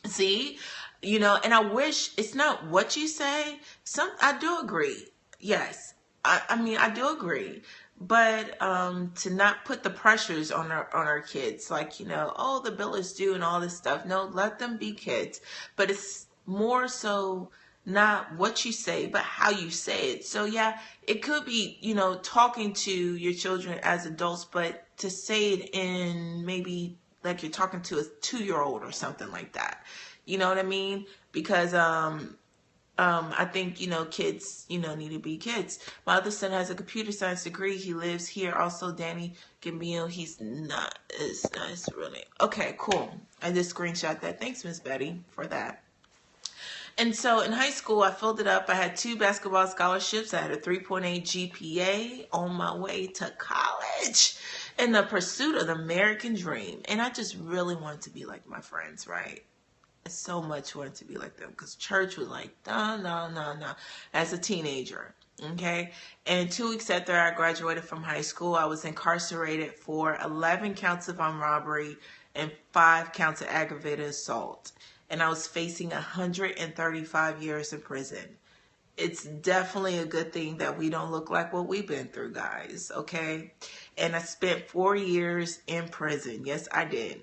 See, and I wish it's not what you say. I do agree. Yes. I do agree. But to not put the pressures on our kids, like, oh, the bill is due and all this stuff. No, let them be kids. But it's more so not what you say, but how you say it. So yeah, it could be, talking to your children as adults, but to say it in maybe like you're talking to a 2-year-old or something like that. You know what I mean? Because I think, kids, need to be kids. My other son has a computer science degree. He lives here. Also, Danny Gambino, he's not as nice, really. Okay, cool. I just screenshot that. Thanks, Miss Betty, for that. And so in high school, I filled it up. I had 2 basketball scholarships. I had a 3.8 GPA on my way to college in the pursuit of the American dream. And I just really wanted to be like my friends, right? So much wanted to be like them because church was like, no, as a teenager. Okay. And 2 weeks after I graduated from high school, I was incarcerated for 11 counts of armed robbery and 5 counts of aggravated assault. And I was facing 135 years in prison. It's definitely a good thing that we don't look like what we've been through, guys. Okay. And I spent 4 years in prison. Yes, I did.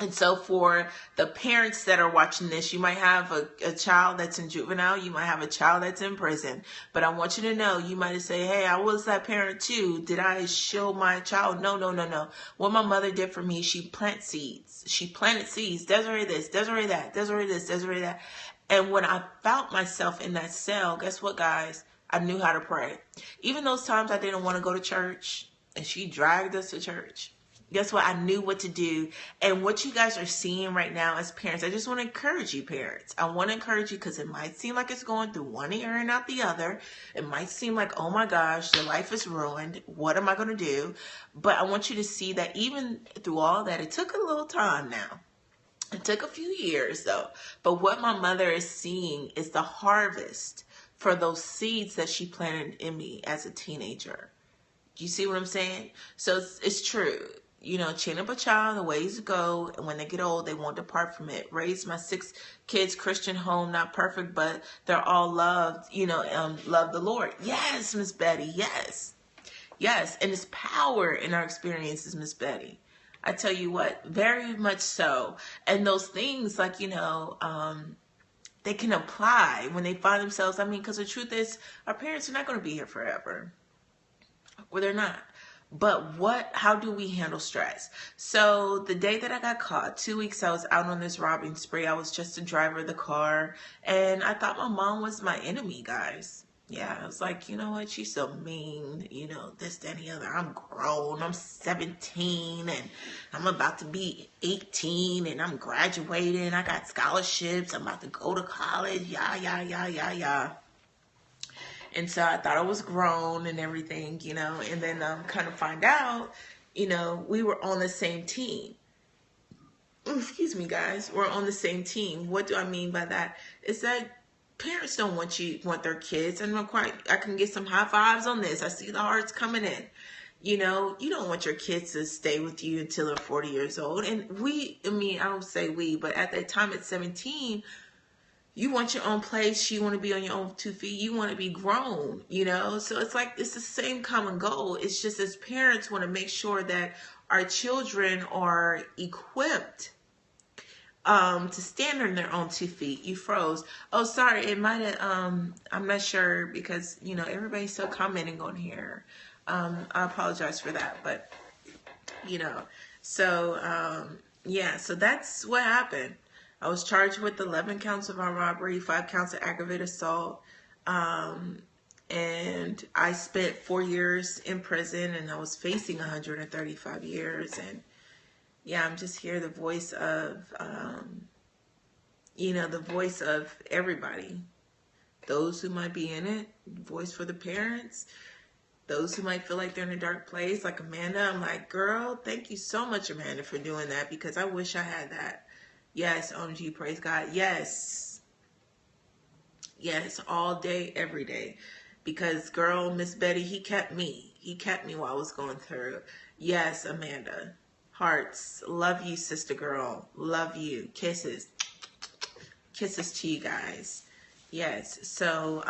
And so for the parents that are watching this, you might have a child that's in juvenile. You might have a child that's in prison. But I want you to know, you might say, hey, I was that parent too. Did I shield my child? No, no, no, no. What my mother did for me, she planted seeds. She planted seeds. Desiree this, Desiree that, Desiree this, Desiree that. And when I found myself in that cell, guess what, guys? I knew how to pray. Even those times I didn't want to go to church, and she dragged us to church. Guess what? I knew what to do. And what you guys are seeing right now as parents, I just want to encourage you, parents. I want to encourage you because it might seem like it's going through one ear and out the other. It might seem like, oh my gosh, your life is ruined. What am I going to do? But I want you to see that even through all that, it took a little time now. It took a few years though. But what my mother is seeing is the harvest for those seeds that she planted in me as a teenager. Do you see what I'm saying? So it's true. You know, train up a child the ways to go, and when they get old, they won't depart from it. Raised my 6 kids Christian home, not perfect, but they're all loved, love the Lord. Yes, Miss Betty, yes. Yes, and there's power in our experiences, Miss Betty. I tell you what, very much so. And those things like, they can apply when they find themselves, because the truth is, our parents are not going to be here forever. Well, they're not. But how do we handle stress? So the day that I got caught, 2 weeks I was out on this robbing spree. I was just a driver of the car. And I thought my mom was my enemy, guys. Yeah, I was like, you know what? She's so mean, this, that, and the other. I'm grown. I'm 17 and I'm about to be 18 and I'm graduating. I got scholarships. I'm about to go to college. Yeah. And so I thought I was grown and everything, and then kind of find out, we were on the same team. Excuse me, guys. We're on the same team. What do I mean by that? Is that parents don't want their kids, and I can get some high fives on this. I see the hearts coming in. You don't want your kids to stay with you until they're 40 years old. And I don't say we, but at that time at 17, you want your own place. You want to be on your own 2 feet. You want to be grown, So it's like, it's the same common goal. It's just as parents want to make sure that our children are equipped to stand on their own 2 feet. You froze. Oh, sorry. It might have, I'm not sure because, everybody's still commenting on here. I apologize for that, but, so, so that's what happened. I was charged with 11 counts of armed robbery, 5 counts of aggravated assault, and I spent 4 years in prison, and I was facing 135 years, and I'm just here, the voice of, the voice of everybody, those who might be in it, voice for the parents, those who might feel like they're in a dark place, like Amanda. I'm like, girl, thank you so much, Amanda, for doing that, because I wish I had that. Yes, OMG, praise God. Yes, all day, every day. Because, girl, Miss Betty, he kept me. He kept me while I was going through. Yes, Amanda. Hearts. Love you, sister girl. Love you. Kisses. Kisses to you guys. Yes, so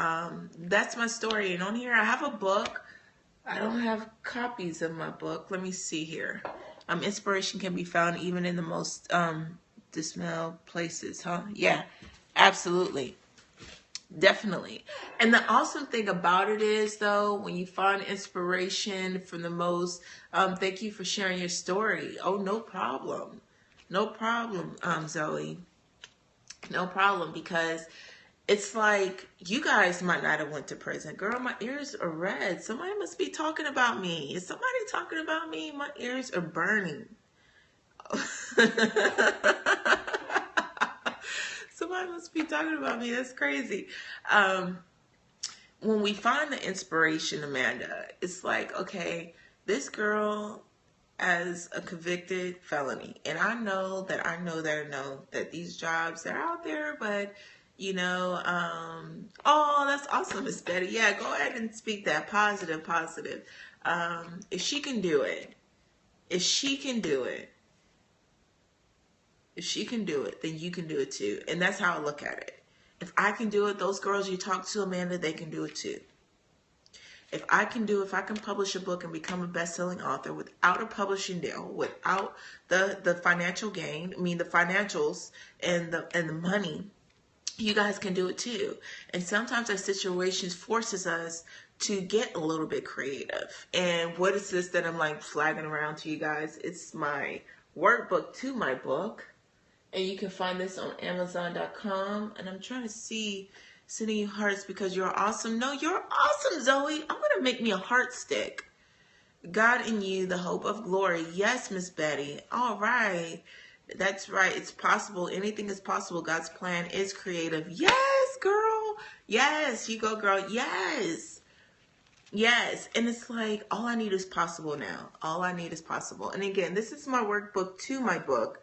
that's my story. And on here, I have a book. I don't have copies of my book. Let me see here. Inspiration can be found even in the most dismal places, huh? Yeah, absolutely. Definitely. And the awesome thing about it is, though, when you find inspiration from the most, thank you for sharing your story. Oh, no problem. No problem, Zoe. No problem, because it's like, you guys might not have went to prison. Girl, my ears are red. Somebody must be talking about me. Is somebody talking about me? My ears are burning. Somebody must be talking about me. That's crazy. When we find the inspiration, Amanda, it's like, okay, this girl as a convicted felony, and I know that these jobs, they're out there, but Oh, that's awesome, Miss Betty. Yeah, go ahead and speak that positive, positive. If she can do it, if she can do it, if she can do it, then you can do it too. And that's how I look at it. If I can do it, those girls you talk to, Amanda, they can do it too. If I can publish a book and become a best-selling author without a publishing deal, without the financial gain, the financials and the money, you guys can do it too. And sometimes our situations forces us to get a little bit creative. And what is this that I'm like flagging around to you guys? It's my workbook to my book. And you can find this on Amazon.com. And I'm trying to see, sending you hearts because you're awesome. No, you're awesome, Zoe. I'm going to make me a heart stick. God in you, the hope of glory. Yes, Miss Betty. All right. That's right. It's possible. Anything is possible. God's plan is creative. Yes, girl. Yes, you go, girl. Yes. Yes. And it's like, all I need is possible now. All I need is possible. And again, this is my workbook to my book.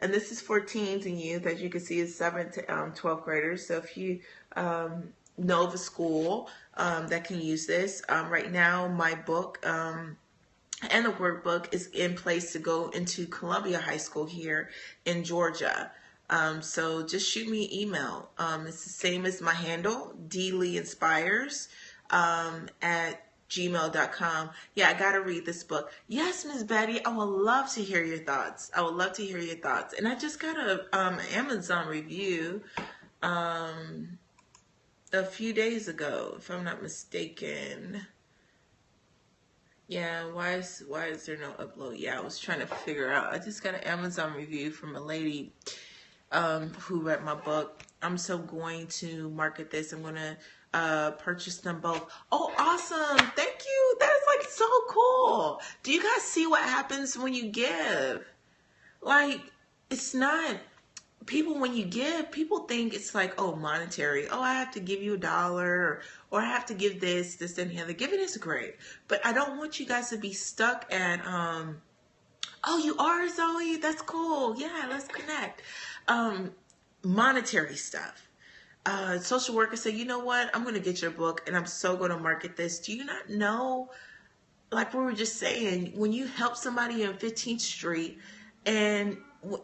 And this is for teens and youth. As you can see, it's 7 to 12th graders. So if you know of a school that can use this, right now my book and the workbook is in place to go into Columbia High School here in Georgia. So just shoot me an email. It's the same as my handle, DLeeInspires at gmail.com. Yeah, I gotta read this book. Yes, Miss Betty, I would love to hear your thoughts. I would love to hear your thoughts. And I just got a Amazon review a few days ago, if I'm not mistaken. Yeah, why is there no upload? Yeah, I was trying to figure out. I just got an Amazon review from a lady who read my book. I'm so going to market this. I'm going to purchase them both. Oh, awesome. Thank you. That is like so cool. Do you guys see what happens when you give? Like, it's not, people, when you give, people think it's like, oh, monetary. Oh, I have to give you $1 or I have to give this, and the other. Giving is great. But I don't want you guys to be stuck at, oh, you are, Zoe? That's cool. Yeah, let's connect. Monetary stuff. Social worker said, you know what? I'm going to get your book and I'm so going to market this. Do you not know, like we were just saying, when you help somebody in 15th Street and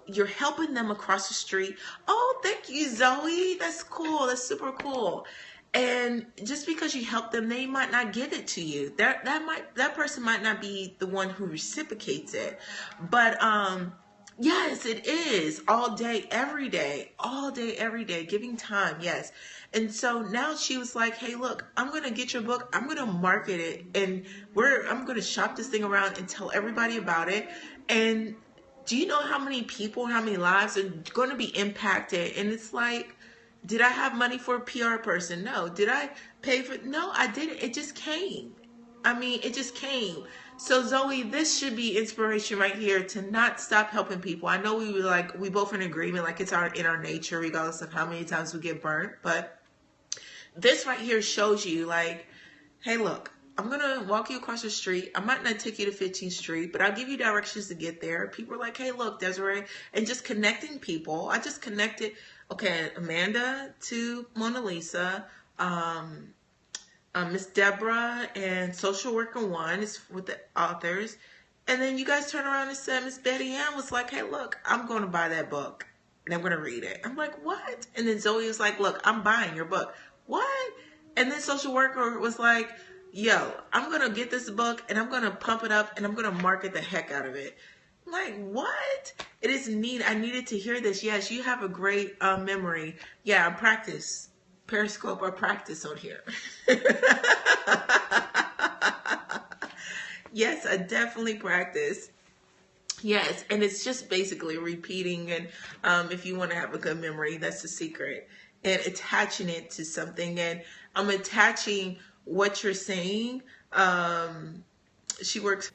you're helping them across the street. Oh, thank you, Zoe. That's cool. That's super cool. And just because you help them, they might not give it to you. That person might not be the one who reciprocates it. But yes, it is all day, every day, all day, every day, giving time. Yes. And so now she was like, hey, look, I'm going to get your book. I'm going to market it. And I'm going to shop this thing around and tell everybody about it. And do you know how many people, how many lives are going to be impacted? And it's like, did I have money for a PR person? No. Did I pay for? No, I didn't. It just came. It just came. So Zoe, this should be inspiration right here to not stop helping people. I know we both in agreement, like it's in our nature, regardless of how many times we get burnt. But this right here shows you like, hey, look, I'm going to walk you across the street. I might not take you to 15th Street, but I'll give you directions to get there. People are like, hey, look, Desiree, and just connecting people. I just connected, okay, Amanda to Mona Lisa, Miss Deborah and Social Worker 1 is with the authors. And then you guys turn around and said, Miss Betty Ann was like, hey, look, I'm going to buy that book and I'm going to read it. I'm like, what? And then Zoe was like, look, I'm buying your book. What? And then Social Worker was like, yo, I'm going to get this book and I'm going to pump it up and I'm going to market the heck out of it. I'm like, what? It is neat. I needed to hear this. Yes, you have a great memory. Yeah, I practice. Periscope or practice on here. Yes, I definitely practice. Yes, and it's just basically repeating. And if you want to have a good memory, that's the secret. And attaching it to something. And I'm attaching what you're saying. She works